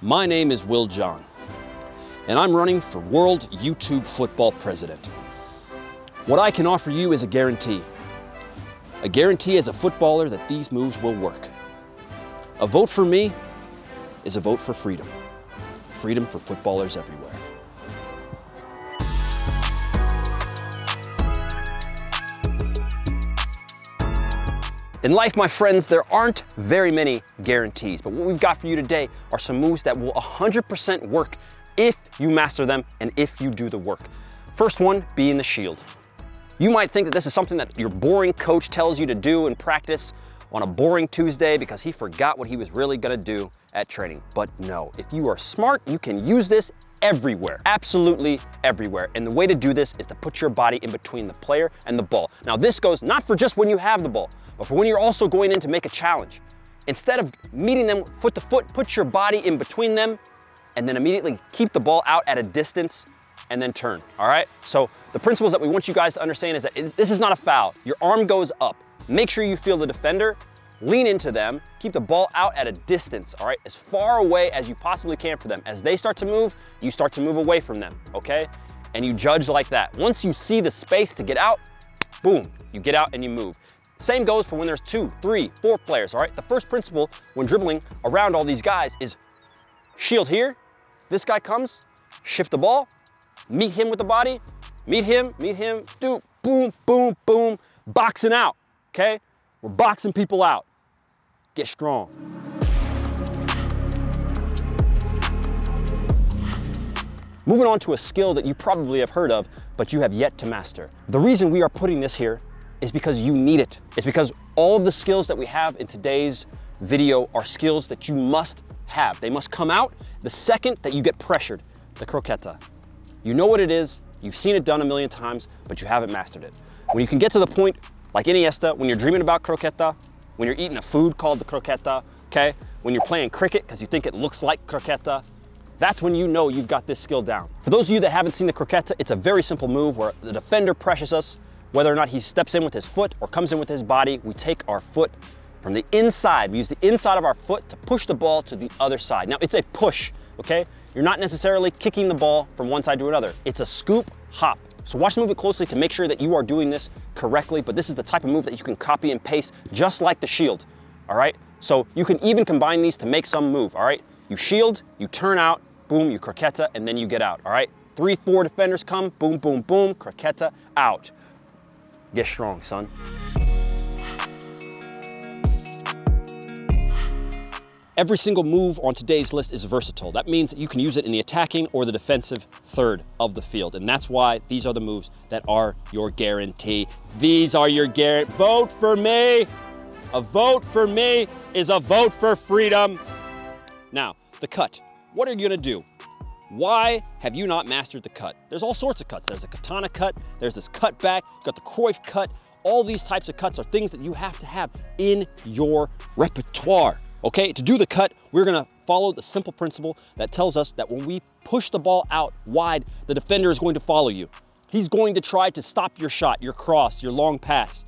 My name is Will John, and I'm running for World YouTube Football President. What I can offer you is a guarantee. A guarantee as a footballer that these moves will work. A vote for me is a vote for freedom. Freedom for footballers everywhere. In life, my friends, there aren't very many guarantees, but what we've got for you today are some moves that will 100% work if you master them and if you do the work. First one being the shield. You might think that this is something that your boring coach tells you to do in practice on a boring Tuesday because he forgot what he was really gonna do at training. But no, if you are smart, you can use this everywhere, absolutely everywhere. And the way to do this is to put your body in between the player and the ball. Now this goes not for just when you have the ball, but for when you're also going in to make a challenge. Instead of meeting them foot to foot, put your body in between them and then immediately keep the ball out at a distance and then turn, all right? So the principles that we want you guys to understand is that this is not a foul. Your arm goes up. Make sure you feel the defender, lean into them, keep the ball out at a distance, all right? As far away as you possibly can for them. As they start to move, you start to move away from them, okay? And you judge like that. Once you see the space to get out, boom, you get out and you move. Same goes for when there's 2, 3, 4 players, all right? The first principle when dribbling around all these guys is shield here, this guy comes, shift the ball, meet him with the body, meet him, do boom, boom, boom, boxing out, okay? We're boxing people out. Get strong. Moving on to a skill that you probably have heard of, but you have yet to master. The reason we are putting this here is because you need it. It's because all of the skills that we have in today's video are skills that you must have. They must come out the second that you get pressured. The croqueta. You know what it is, you've seen it done a million times, but you haven't mastered it. When you can get to the point, like Iniesta, when you're dreaming about croqueta, when you're eating a food called the croqueta, okay? When you're playing cricket because you think it looks like croqueta, that's when you know you've got this skill down. For those of you that haven't seen the croqueta, it's a very simple move where the defender pressures us. Whether or not he steps in with his foot or comes in with his body, we take our foot from the inside. We use the inside of our foot to push the ball to the other side. Now it's a push, okay? You're not necessarily kicking the ball from one side to another. It's a scoop hop. So watch the movie closely to make sure that you are doing this correctly, but this is the type of move that you can copy and paste just like the shield, all right? So you can even combine these to make some move, all right? You shield, you turn out, boom, you croqueta, and then you get out, all right? 3, 4 defenders come, boom, boom, boom, croqueta, out. Get strong, son. Every single move on today's list is versatile. That means that you can use it in the attacking or the defensive third of the field. And that's why these are the moves that are your guarantee. These are your guarantee. Vote for me. A vote for me is a vote for freedom. Now, the cut. What are you gonna do? Why have you not mastered the cut? There's all sorts of cuts. There's a katana cut, there's this cut back, you've got the Cruyff cut. All these types of cuts are things that you have to have in your repertoire. Okay, to do the cut, we're gonna follow the simple principle that tells us that when we push the ball out wide, the defender is going to follow you. He's going to try to stop your shot, your cross, your long pass,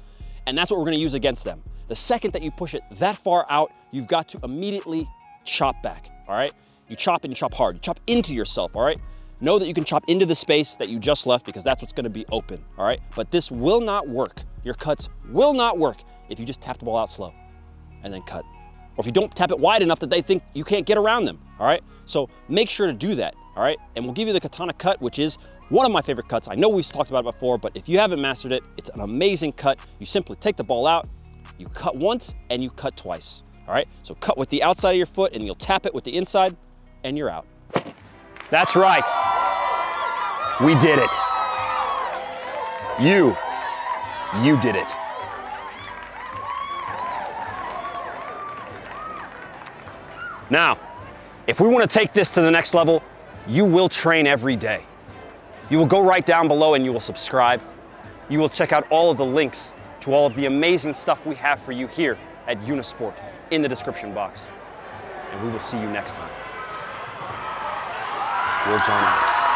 and that's what we're gonna use against them. The second that you push it that far out, you've got to immediately chop back, all right? You chop and you chop hard, you chop into yourself, all right? Know that you can chop into the space that you just left because that's what's gonna be open, all right? But this will not work. Your cuts will not work if you just tap the ball out slow and then cut. Or if you don't tap it wide enough that they think you can't get around them, all right? So make sure to do that, all right? And we'll give you the katana cut, which is one of my favorite cuts. I know we've talked about it before, but if you haven't mastered it, it's an amazing cut. You simply take the ball out, you cut once, and you cut twice, all right? So cut with the outside of your foot, and you'll tap it with the inside, and you're out. That's right. We did it. You did it. Now, if we want to take this to the next level, you will train every day. You will go right down below and you will subscribe. You will check out all of the links to all of the amazing stuff we have for you here at Unisport in the description box. And we will see you next time. Will John out.